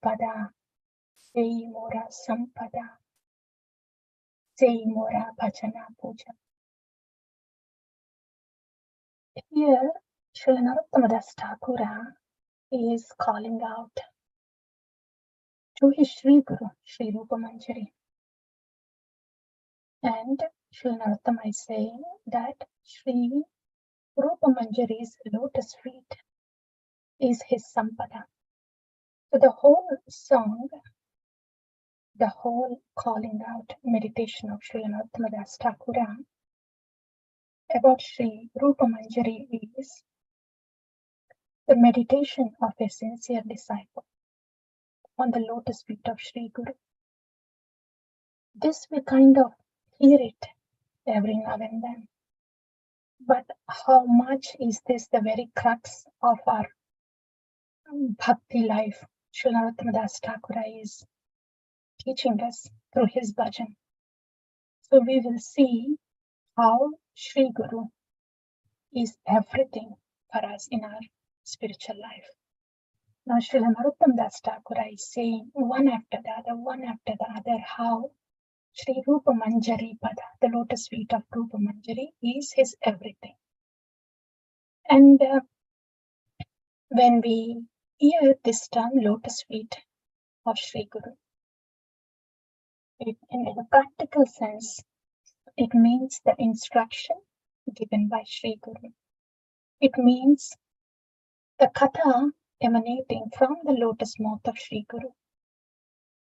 Pada, Sei Mora Sampada, Sei Mora Bhajana Puja. Here, Srila Narottama Das Thakura is calling out to his Sri Guru, Sri Rupa Manjari. And Srila Narottama is saying that Sri Rupa Manjari's lotus feet is his sampada. So the whole song, the whole calling out meditation of Srila Narottama Das Thakura about Sri Rupa Manjari is the meditation of a sincere disciple on the lotus feet of Sri Guru. This we kind of hear it every now and then. But how much is this the very crux of our bhakti life? Srila Narottama Das Thakura is teaching us through his bhajan. So we will see how Sri Guru is everything for us in our spiritual life. Now Srila Narottama Das Thakura is saying one after the other, how Sri Rupa Manjari Pada, the lotus feet of Rupa Manjari, is his everything. And when we hear this term lotus feet of Sri Guru, in a practical sense, it means the instruction given by Sri Guru. It means the katha emanating from the lotus mouth of Sri Guru.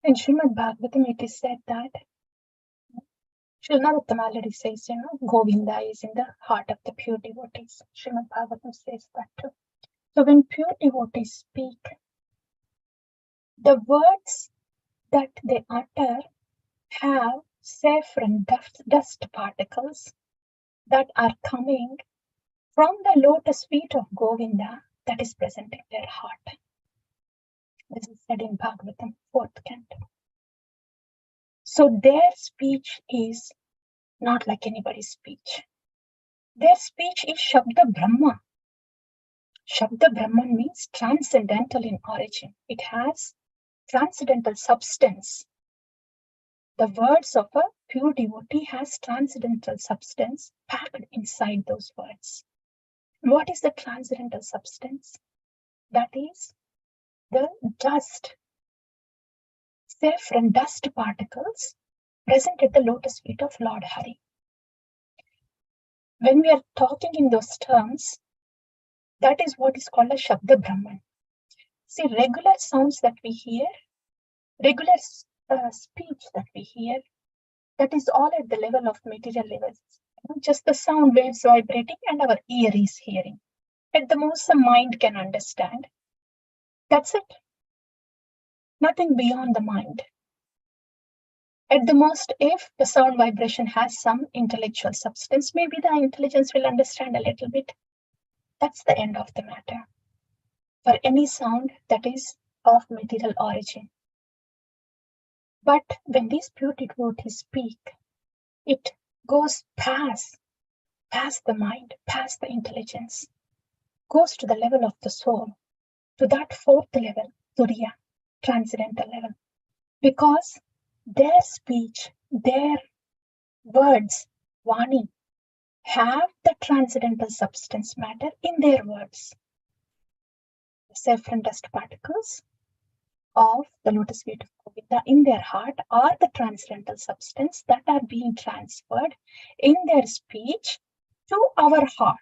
In Srimad Bhagavatam, it is said that Srila Narottama already says, Govinda is in the heart of the pure devotees. Srimad Bhagavatam says that too. So when pure devotees speak, the words that they utter have saffron dust particles that are coming from the lotus feet of Govinda that is present in their heart. This is said in Bhagavatam, 4th canto. So their speech is not like anybody's speech. Their speech is Shabda Brahma. Shabda Brahman means transcendental in origin. It has transcendental substance. The words of a pure devotee has transcendental substance packed inside those words. What is the transcendental substance? That is the dust, saffron dust particles present at the lotus feet of Lord Hari. When we are talking in those terms, that is what is called a Shabda Brahman. See, regular sounds that we hear, regular speech that we hear, that is all at the level of material levels. Just the sound waves vibrating and our ear is hearing. At the most, the mind can understand. That's it. Nothing beyond the mind. At the most, if the sound vibration has some intellectual substance, maybe the intelligence will understand a little bit. That's the end of the matter. For any sound that is of material origin. But when these pure devotees speak, it goes past the mind, past the intelligence, goes to the level of the soul, to that 4th level, Turiya, transcendental level. Because their speech, their words, Vani, have the transcendental substance matter in their words. The saffron dust particles of the lotus feet of Govinda in their heart are the transcendental substance that are being transferred in their speech to our heart.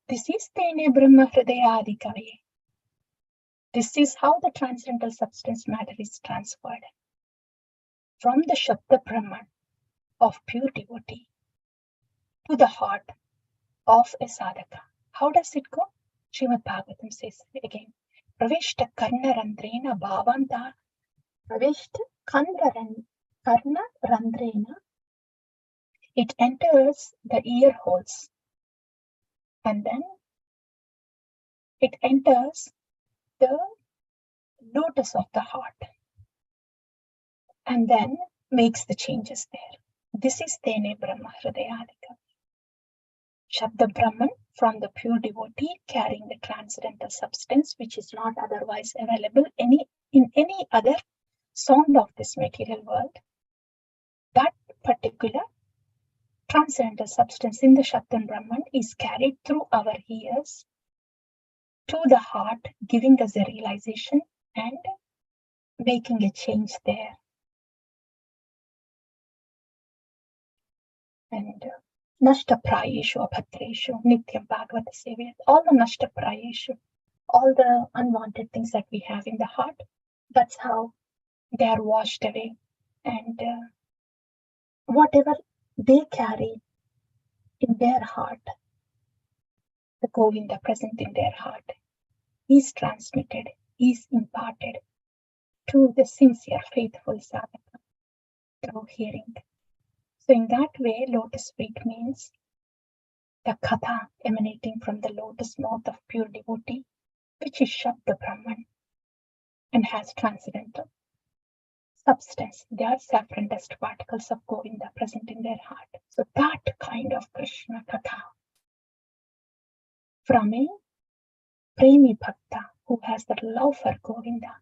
This is Tene Brahma Hridayadi Kavi. This is how the transcendental substance matter is transferred from the Shabda Brahman of pure devotee to the heart of a sadhaka. How does it go? Srimad Bhagavatam says again, Pravishta Karna Randrena Bhavanta, Pravishta Karna Randrena, it enters the ear holes and then it enters the lotus of the heart and then makes the changes there. This is Tene Brahma Hridayadika. Shabda Brahman from the pure devotee carrying the transcendental substance which is not otherwise available any other sound of this material world, that particular transcendental substance in the Shabdam Brahman is carried through our ears to the heart, giving us a realization and making a change there. And Nashtaprayeshu Abhatreshu Nityam Bhagavata Sevya, all the Nashtaprayeshu, all the unwanted things that we have in the heart, that's how they are washed away. And whatever they carry in their heart, the Govinda present in their heart, is transmitted, is imparted to the sincere, faithful sadhaka through hearing. So in that way, lotus feet means the katha emanating from the lotus mouth of pure devotee, which is Shabda Brahman and has transcendental substance. They are saffron dust particles of Govinda present in their heart. So that kind of Krishna katha from a premi bhakta who has that love for Govinda,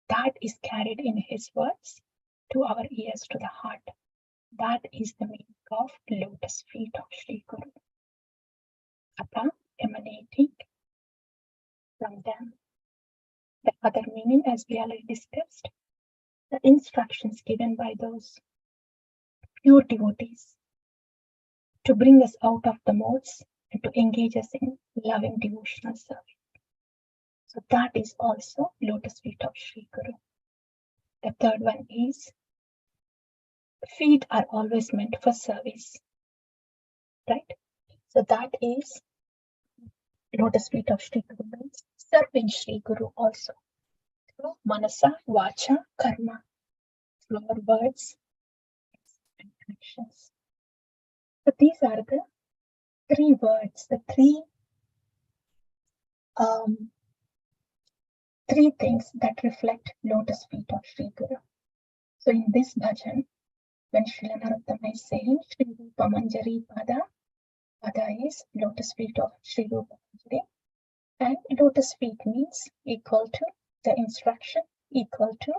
that is carried in his words to our ears, to the heart. That is the meaning of lotus feet of Sri Guru. Katha emanating from them. The other meaning, as we already discussed, the instructions given by those pure devotees to bring us out of the modes and to engage us in loving devotional service. So that is also lotus feet of Sri Guru. The third one is feet are always meant for service, right? So that is lotus feet of Sri Guru means serving Sri Guru also through manasa, vacha, karma, through our words and actions. So these are the three words, the three things that reflect lotus feet of Sri Guru. So in this bhajan, when Srila Narottama is saying Shri Rupa Manjari Pada, Pada is lotus feet of Shri Rupa Manjari, and lotus feet means equal to the instruction, equal to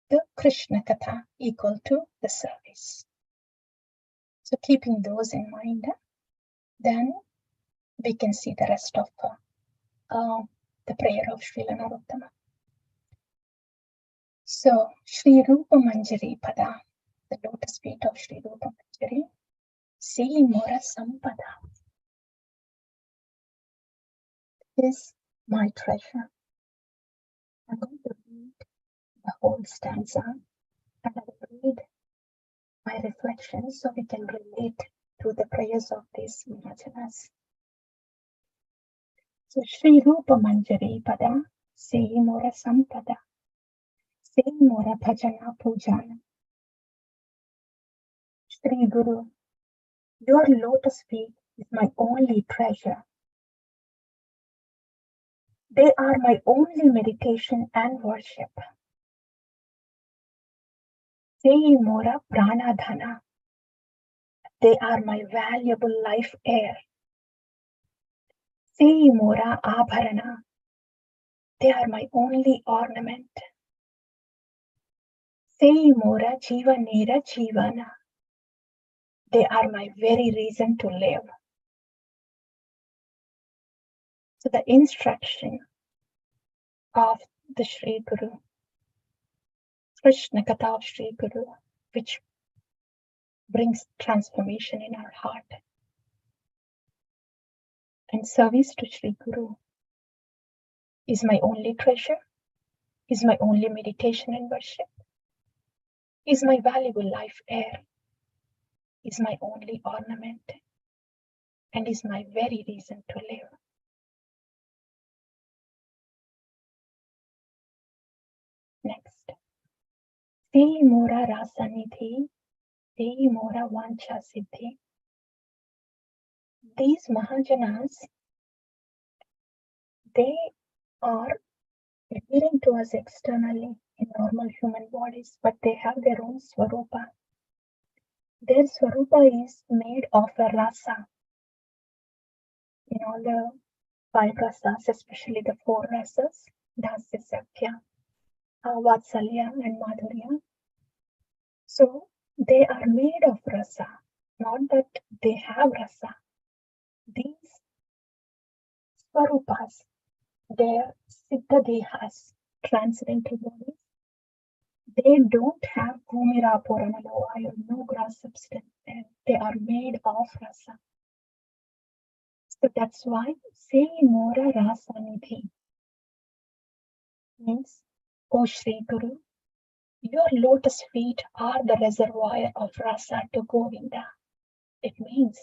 the Krishna Katha, equal to the service. So keeping those in mind, then we can see the rest of the prayer of Srila Narottama. So Shri Rupa Manjari Pada, the lotus feet of Shri Rupa Manjari, Sei Mora Sampada is my treasure. I'm going to read the whole stanza and I will read my reflections so we can relate to the prayers of these Mahajanas. So Shri Rupa Manjari Pada, Sei Mora Sampada, Sei Mora Bhajana Pujana. Shri Guru, your lotus feet is my only treasure. They are my only meditation and worship. Sei Mora Pranadhana. They are my valuable life air. Sei Mora Abharana. They are my only ornament. Sei Mora Jivanera Jivana. They are my very reason to live. So the instruction of the Sri Guru, Krishna Katha of Sri Guru, which brings transformation in our heart. And service to Sri Guru is my only treasure, is my only meditation and worship, is my valuable life air, is my only ornament, and is my very reason to live. Next. Sei Mora Rasanidhi, Sei Mora Vancha Siddhi. These Mahajanas, they are appearing to us externally in normal human bodies, but they have their own Swarupa. Their Swarupa is made of a rasa. In all the 5 rasas, especially the 4 rasas, Dasya, Sakya, Vatsalya and Madhurya. So they are made of rasa, not that they have rasa. These swarupas, their siddha dehas, transcendental bodies, they don't have bhumira puranalo iron, no gross substance there. They are made of rasa. So that's why say Mora Rasajna Devi means, O Shri Guru, your lotus feet are the reservoir of rasa to Govinda. It means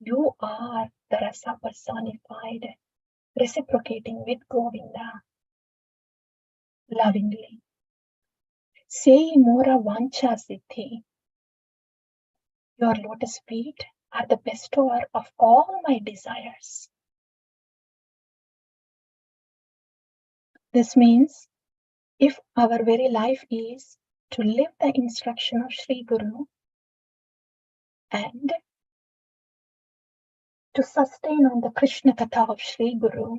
you are the rasa personified, reciprocating with Govinda lovingly. Say Mora Vancha Siddhi, your lotus feet are the bestower of all my desires. This means if our very life is to live the instruction of Sri Guru and to sustain on the Krishna Katha of Sri Guru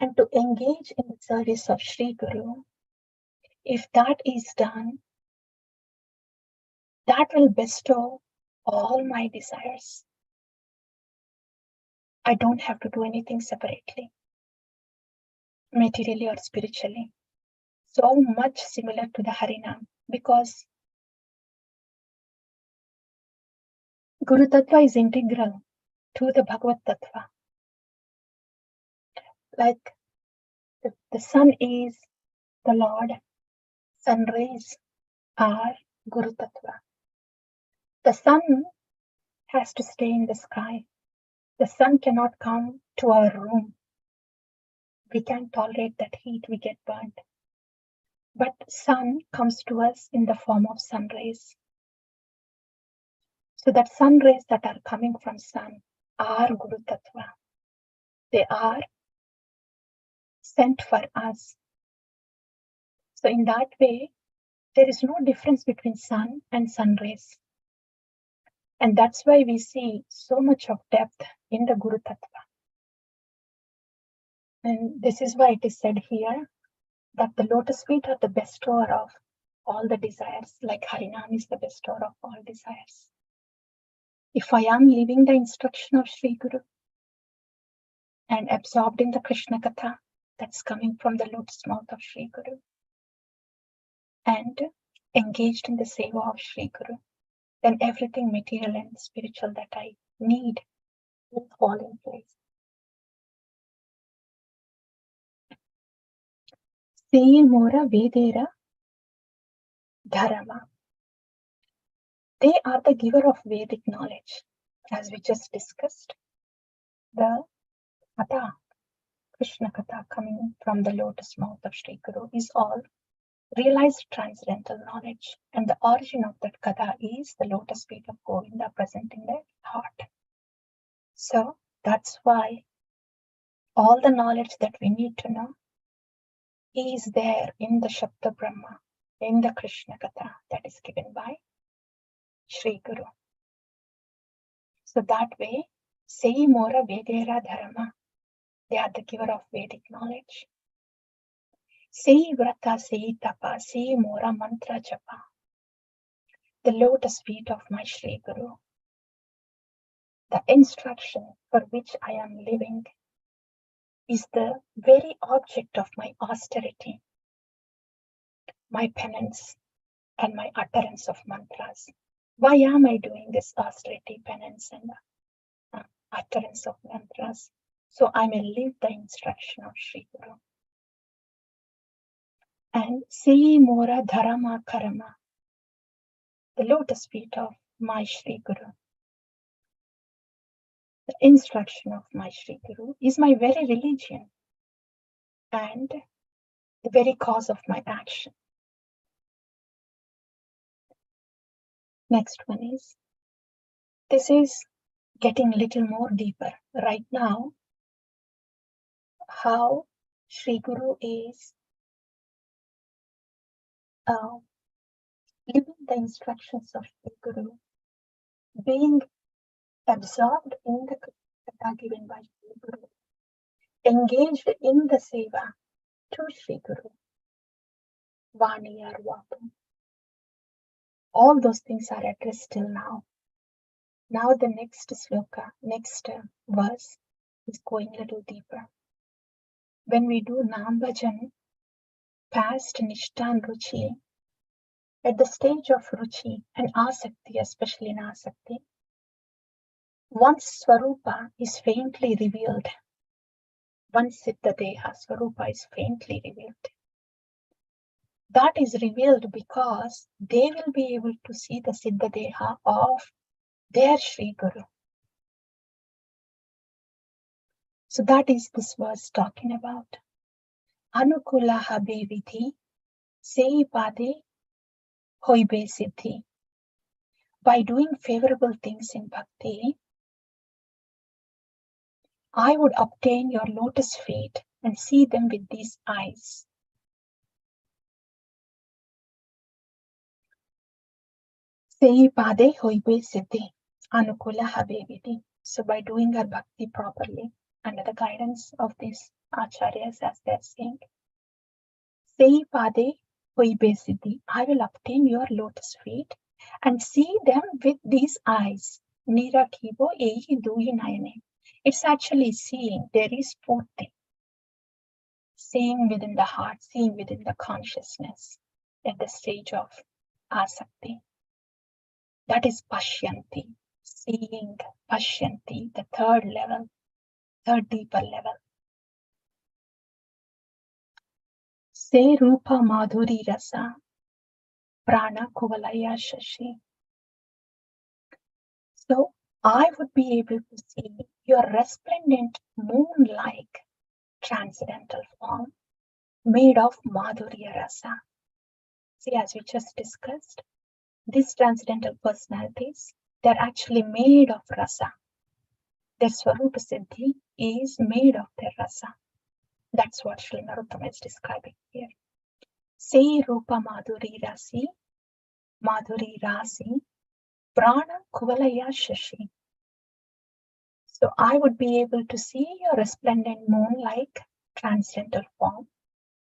and to engage in the service of Sri Guru, if that is done, that will bestow all my desires. I don't have to do anything separately, materially or spiritually. So much similar to the Harinam, because Guru Tattva is integral to the Bhagavad Tattva. Like the sun is the Lord, sun rays are Guru Tattva. The sun has to stay in the sky. The sun cannot come to our room. We can't tolerate that heat, we get burnt. But sun comes to us in the form of sun rays. So that sun rays that are coming from sun are Guru Tattva. They are sent for us. So in that way, there is no difference between sun and sun rays. And that's why we see so much of depth in the Guru Tattva. And this is why it is said here that the lotus feet are the bestower of all the desires, like Harinam is the bestower of all desires. If I am living the instruction of Sri Guru and absorbed in the Krishna Katha that's coming from the lotus mouth of Sri Guru and engaged in the seva of Sri Guru, then everything material and spiritual that I need will fall in place. See Mora Vedera Dharma. They are the giver of Vedic knowledge. As we just discussed, the Katha, Krishna Katha coming from the lotus mouth of Sri Guru is all realized transcendental knowledge. And the origin of that Katha is the lotus feet of Govinda present in their heart. So that's why all the knowledge that we need to know is there in the Shabda Brahma, in the Krishna Katha that is given by Sri Guru. So that way, Sei Mora Vedera Dharma, they are the giver of Vedic knowledge. Sei Vrata, Sei Tapa, Sei Mora Mantra Japa, the lotus feet of my Sri Guru, the instruction for which I am living is the very object of my austerity, my penance, and my utterance of mantras. Why am I doing this austerity, penance, and utterance of mantras? So I may live the instruction of Sri Guru. And Sei Mora Dharma Karma, the lotus feet of my Sri Guru. The instruction of my Sri Guru is my very religion and the very cause of my action. Next one is, this is getting a little more deeper. Right now, how Sri Guru is living the instructions of Sri Guru, being absorbed in the Katha given by Sri Guru, engaged in the seva to Sri Guru. Vani or Vapu. All those things are addressed till now. Now the next sloka, next verse is going a little deeper. When we do Nam Bhajan, past Nishtha and Ruchi, at the stage of Ruchi and Asakti, especially in Asakti, once Swarupa is faintly revealed, once Siddha Deha Swarupa is faintly revealed, that is revealed because they will be able to see the Siddha Deha of their Sri Guru. So that is this verse talking about. Anukula habe vidhi, sei pade hoibe siddhi. By doing favorable things in bhakti, I would obtain your lotus feet and see them with these eyes. Sei pade hoibe siddhi, anukula habe vidhi. So by doing our bhakti properly, under the guidance of these acharyas, as they're saying, Sei pade hoibe siddhi, I will obtain your lotus feet and see them with these eyes. Nira kibo ehi dui nayane. It's actually seeing. There is purti. Seeing within the heart, seeing within the consciousness at the stage of asakti. That is pashyanti. Seeing, pashyanti, the third level, third deeper level. Se rupa madhuri rasa, prana kuvalaya shashi. So I would be able to see your resplendent moon-like transcendental form made of madhurya rasa. See, as we just discussed, these transcendental personalities, they're actually made of rasa. Their Swarupa Siddhi is made of their rasa. That's what Sri Narottama is describing here. Say Rupa Madhuri Rasi, Prana Kuvalaya Shashi. So I would be able to see your resplendent moon-like transcendental form,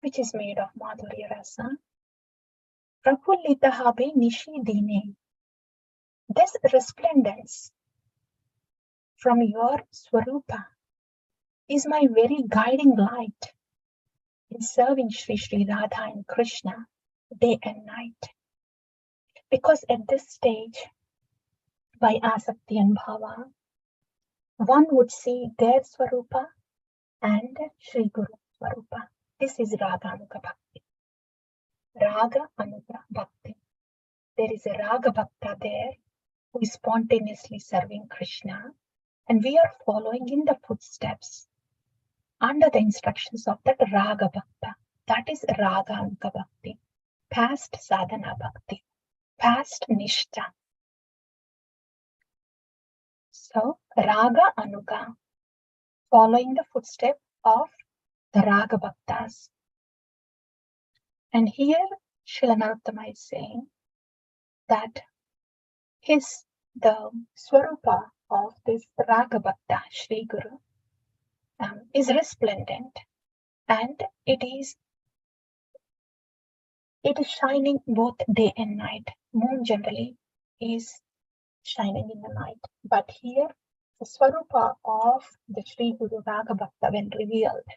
which is made of Madhurya Rasa. Prafullita habe nishi dine. This resplendence from your Swarupa is my very guiding light in serving Sri Radha and Krishna day and night. Because at this stage, by Asakti and Bhava, one would see their Swarupa and Sri Guru Swarupa. This is Raga Anuga Bhakti. Raga Anuga Bhakti. There is a Raga Bhakta there who is spontaneously serving Krishna, and we are following in the footsteps under the instructions of that Raga Bhakta. That is Raga Anuga Bhakti, past Sadhana Bhakti, past Nishtha. So Raga Anuga, following the footstep of the Raga Bhaktas. And here Srila Narottama is saying that the Swarupa of this Raga Bhakta, Sri Guru, is resplendent, and it is shining both day and night. Moon generally is shining in the night, but here the Swarupa of the Sri Guru Raga Bhakta, when revealed,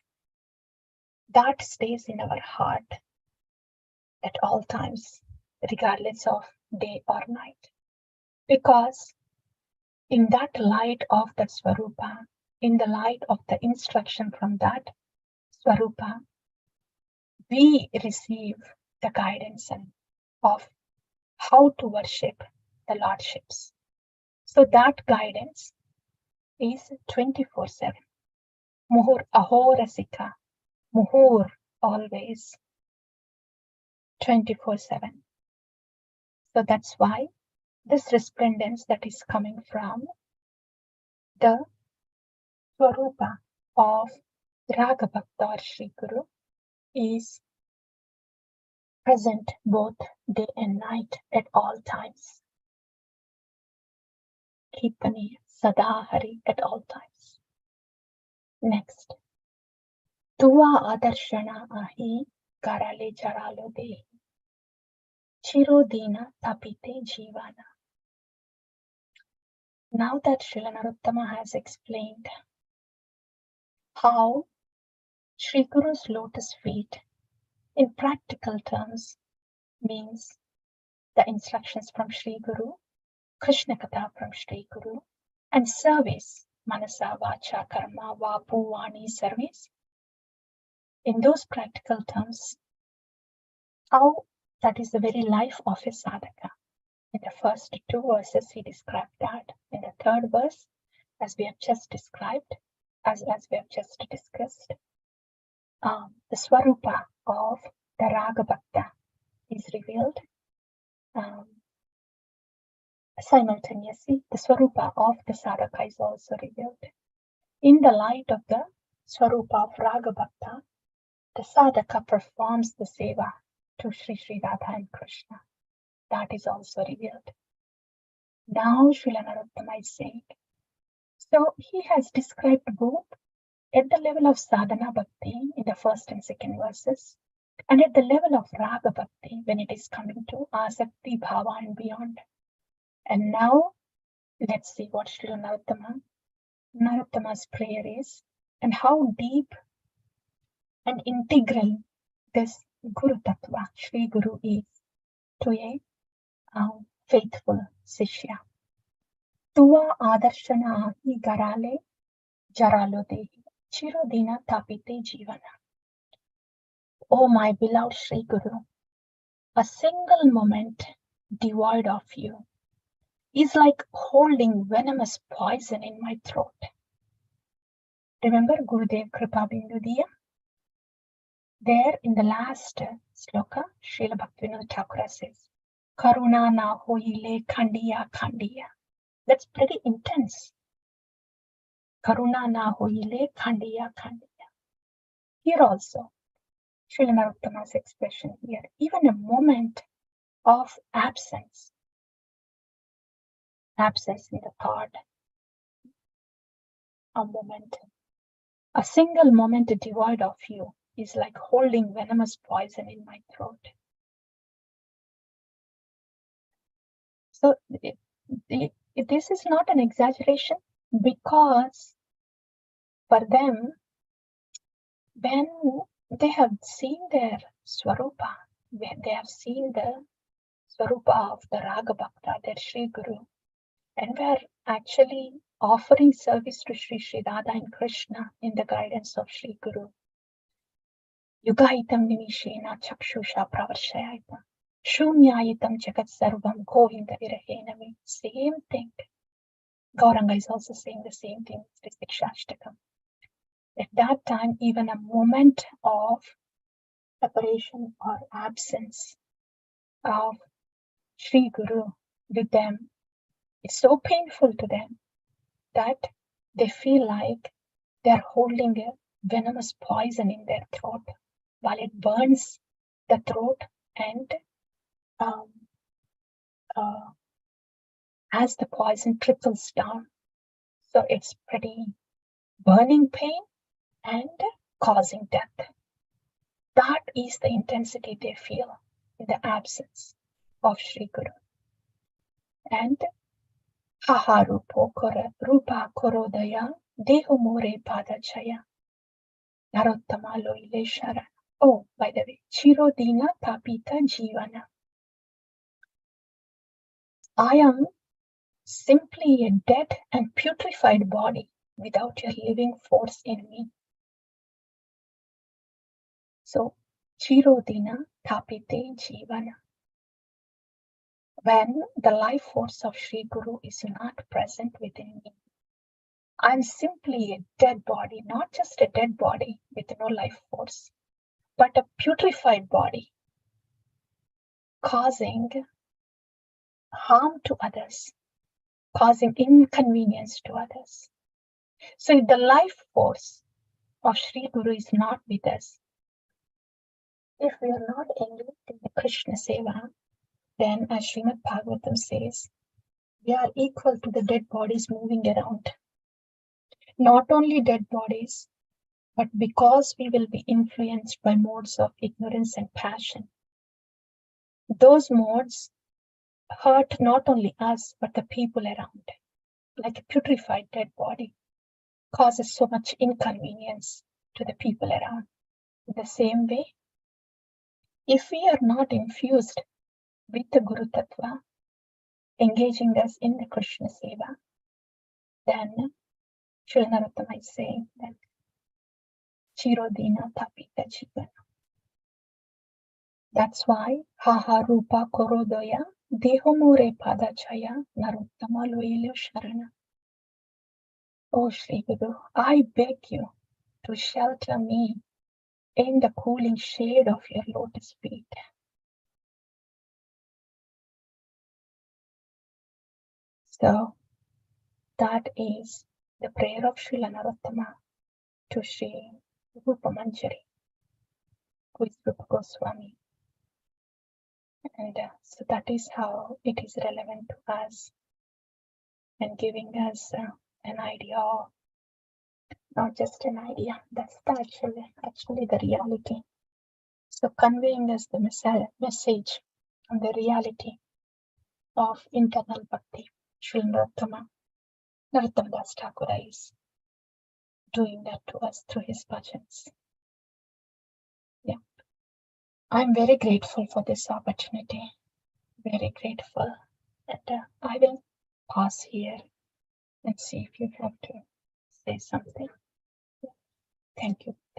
that stays in our heart at all times, regardless of day or night. Because in that light of that Swarupa, in the light of the instruction from that Swarupa, we receive the guidance of how to worship the Lordships. So that guidance is 24/7. Muhur ahorasika, muhur always, 24/7. So that's why this resplendence that is coming from the Swarupa of Raga Bhakta or Sri Guru is present both day and night at all times. Kirtani Sada Hari at all times. Next. Tua adarshana ahi karale jaralo dehi. Chirodina tapite jivana. Now that Srila Narottama has explained how Sri Guru's lotus feet in practical terms means the instructions from Sri Guru, Krishna Katha from Sri Guru, and service, Manasa, Vacha, Karma, Vapu, Vani, service. In those practical terms, how that is the very life of a sadhaka. In the first two verses, he described that. In the third verse, as we have just described, as we have just discussed, the Swarupa of the Raga Bhakta is revealed. Simultaneously, the Swarupa of the Sadhaka is also revealed. In the light of the Swarupa of Raga Bhakta, the Sadhaka performs the seva to Sri Sri Radha and Krishna. That is also revealed. Now Srila Narottama is saying, so he has described both at the level of sadhana bhakti in the first and second verses, and at the level of raga bhakti when it is coming to asakti, bhava and beyond. And now let's see what Srila Narottama's prayer is, and how deep and integral this Guru Tattva, Sri Guru, is to a faithful Sishya. Tuva adarshana ahi garale jaralo dehi chirodina tapite jivana. O my beloved Sri Guru, a single moment devoid of you is like holding venomous poison in my throat. Remember Gurudev Kripa Bindudiya? There in the last sloka, Srila Bhaktivinoda Thakur says, Karuna na hoile khandiya khandiya. That's pretty intense. Karuna na hoile khandiya khandiya. Here also, Srila Narottama's expression here, even a moment of absence in the thought, a single moment devoid of you is like holding venomous poison in my throat. So this is not an exaggeration, because for them, when they have seen their Swarupa, when they have seen the Swarupa of the Raga Bhakta, their Sri Guru, and we are actually offering service to Sri Sri Radha and Krishna in the guidance of Sri Guru. Yugahitam nimishena chakshusha pravarshayaitam shunyayitam jagat sarvam govinda virahenami. Same thing. Gauranga is also saying the same thing. Shashtakam. At that time, even a moment of separation or absence of Sri Guru with them, it's so painful to them that they feel like they're holding a venomous poison in their throat while it burns the throat, and as the poison trickles down. So it's pretty burning pain and causing death. That is the intensity they feel in the absence of Sri Guru. And Haha Rupa Korodaya Deho More Padachaya Narottama Loile Shara. Oh, by the way, Chirodina Tapita Jivana. I am simply a dead and putrefied body without your living force in me. So, Chirodina Tapite Jivana. When the life force of Sri Guru is not present within me, I'm simply a dead body, not just a dead body with no life force, but a putrefied body, causing harm to others, causing inconvenience to others. So if the life force of Sri Guru is not with us, if we are not engaged in the Krishna Seva, then as Srimad Bhagavatam says, we are equal to the dead bodies moving around. Not only dead bodies, but because we will be influenced by modes of ignorance and passion, those modes hurt not only us, but the people around. Like a putrefied dead body causes so much inconvenience to the people around. In the same way, if we are not infused with the Guru Tattva, engaging us in the Krishna Seva, then Srila Narottama is saying that Chirodina Tapita Jivana. That's why Haha Rupa Korodoya Dehomure Padachaya Narottama Loilo Sharana. Oh Sri Guru, I beg you to shelter me in the cooling shade of your lotus feet. So that is the prayer of Srila Narottama to Sri Rupa Manjari, who is Rupa Goswami. And so that is how it is relevant to us and giving us an idea of, not just an idea, that's actually the reality. So conveying us the message and the reality of internal bhakti. Srila Narottama Das Thakur is doing that to us through his bhajans. Yeah. I'm very grateful for this opportunity. Very grateful. And I will pause here and see if you have to say something. Thank you.